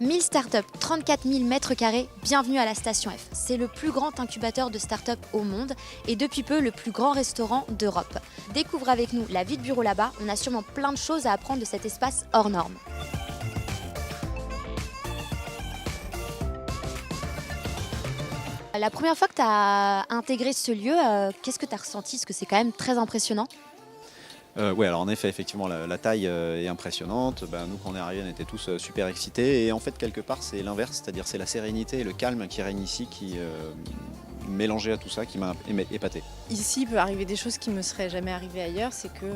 Mille startups, 34 000 mètres carrés, bienvenue à la Station F. C'est le plus grand incubateur de startups au monde et depuis peu le plus grand restaurant d'Europe. Découvre avec nous la vie de bureau là-bas, on a sûrement plein de choses à apprendre de cet espace hors norme. La première fois que tu as intégré ce lieu, qu'est-ce que tu as ressenti? Parce que c'est quand même très impressionnant. Oui, alors en effet, effectivement, la taille est impressionnante. Nous, quand on est arrivés, on était tous super excités. Et en fait, quelque part, c'est l'inverse, c'est-à-dire c'est la sérénité et le calme qui règne ici, qui mélangé à tout ça, qui m'a épaté. Ici, il peut arriver des choses qui ne me seraient jamais arrivées ailleurs. C'est que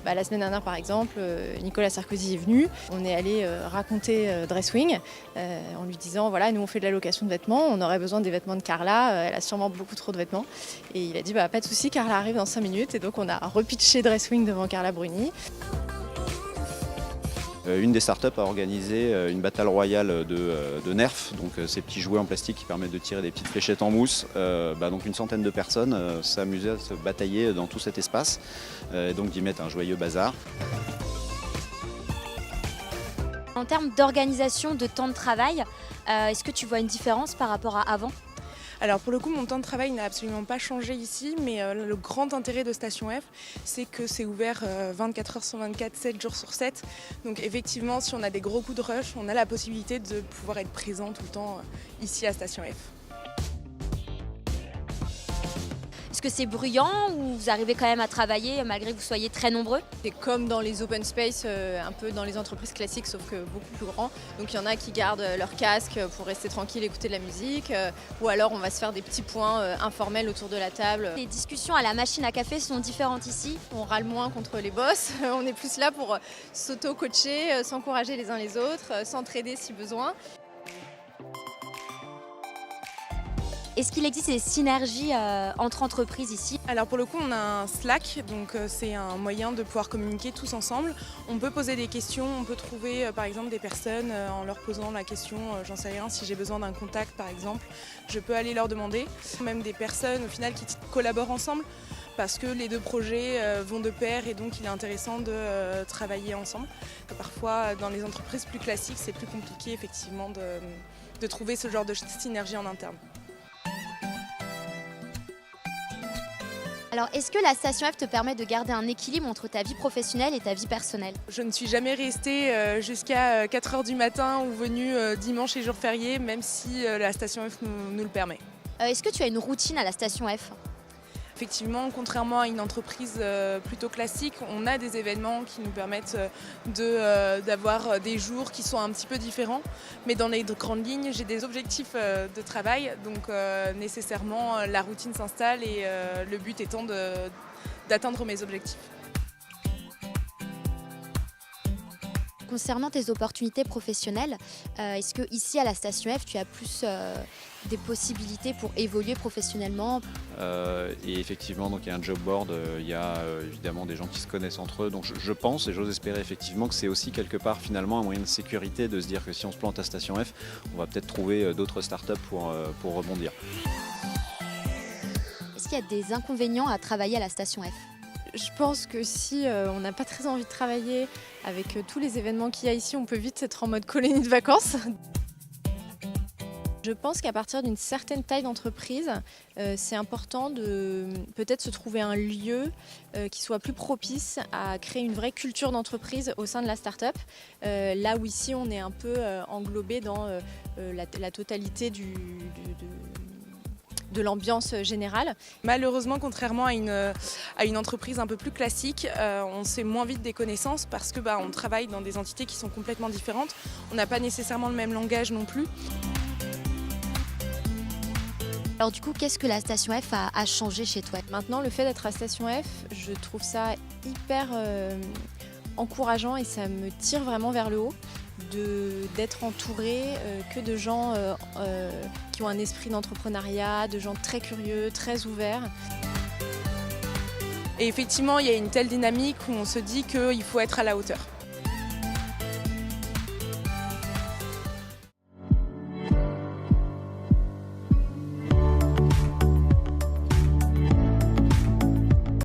la semaine dernière, par exemple, Nicolas Sarkozy est venu. On est allé raconter Dresswing en lui disant, voilà, nous on fait de la location de vêtements, on aurait besoin des vêtements de Carla, elle a sûrement beaucoup trop de vêtements. Et il a dit, pas de souci, Carla arrive dans 5 minutes. Et donc on a repitché Dresswing devant Carla Bruni. Une des startups a organisé une bataille royale de Nerf, donc ces petits jouets en plastique qui permettent de tirer des petites fléchettes en mousse. Donc une centaine de personnes s'amusaient à se batailler dans tout cet espace, donc d'y mettre un joyeux bazar. En termes d'organisation, de temps de travail, est-ce que tu vois une différence par rapport à avant ? Alors pour le coup, mon temps de travail n'a absolument pas changé ici, mais le grand intérêt de Station F, c'est que c'est ouvert 24 heures sur 24, 7 jours sur 7. Donc effectivement, si on a des gros coups de rush, on a la possibilité de pouvoir être présent tout le temps ici à Station F. Est-ce que c'est bruyant ou vous arrivez quand même à travailler malgré que vous soyez très nombreux ? C'est comme dans les open space, un peu dans les entreprises classiques, sauf que beaucoup plus grand. Donc il y en a qui gardent leur casque pour rester tranquille, écouter de la musique, ou alors on va se faire des petits points informels autour de la table. Les discussions à la machine à café sont différentes ici. On râle moins contre les boss, on est plus là pour s'auto-coacher, s'encourager les uns les autres, s'entraider si besoin. Est-ce qu'il existe des synergies entre entreprises ici ? Alors pour le coup, on a un Slack, donc c'est un moyen de pouvoir communiquer tous ensemble. On peut poser des questions, on peut trouver par exemple des personnes en leur posant la question, j'en sais rien, si j'ai besoin d'un contact par exemple, je peux aller leur demander. Même des personnes au final qui collaborent ensemble parce que les deux projets vont de pair et donc il est intéressant de travailler ensemble. Parfois dans les entreprises plus classiques, c'est plus compliqué effectivement de trouver ce genre de synergie en interne. Alors, est-ce que la Station F te permet de garder un équilibre entre ta vie professionnelle et ta vie personnelle ? Je ne suis jamais restée jusqu'à 4 h du matin ou venue dimanche et jour férié, même si la Station F nous le permet. Est-ce que tu as une routine à la Station F ? Effectivement, contrairement à une entreprise plutôt classique, on a des événements qui nous permettent d'avoir des jours qui sont un petit peu différents. Mais dans les grandes lignes, j'ai des objectifs de travail, donc nécessairement la routine s'installe et le but étant d'atteindre mes objectifs. Concernant tes opportunités professionnelles, est-ce que ici à la Station F, tu as plus des possibilités pour évoluer professionnellement ? Et effectivement, donc il y a un job board, il y a évidemment des gens qui se connaissent entre eux. Donc je pense et j'ose espérer effectivement que c'est aussi quelque part finalement un moyen de sécurité de se dire que si on se plante à Station F, on va peut-être trouver d'autres startups pour rebondir. Est-ce qu'il y a des inconvénients à travailler à la Station F ? Je pense que si on n'a pas très envie de travailler avec tous les événements qu'il y a ici, on peut vite être en mode colonie de vacances. Je pense qu'à partir d'une certaine taille d'entreprise, c'est important de peut-être se trouver un lieu qui soit plus propice à créer une vraie culture d'entreprise au sein de la start-up. Là où ici on est un peu englobé dans la totalité de l'ambiance générale. Malheureusement, contrairement à une entreprise un peu plus classique, on se fait moins vite des connaissances parce que on travaille dans des entités qui sont complètement différentes. On n'a pas nécessairement le même langage non plus. Alors du coup, qu'est-ce que la Station F a changé chez toi ? Maintenant, le fait d'être à Station F, je trouve ça hyper encourageant et ça me tire vraiment vers le haut. D'être entouré que de gens qui ont un esprit d'entrepreneuriat, de gens très curieux, très ouverts. Et effectivement, il y a une telle dynamique où on se dit qu'il faut être à la hauteur.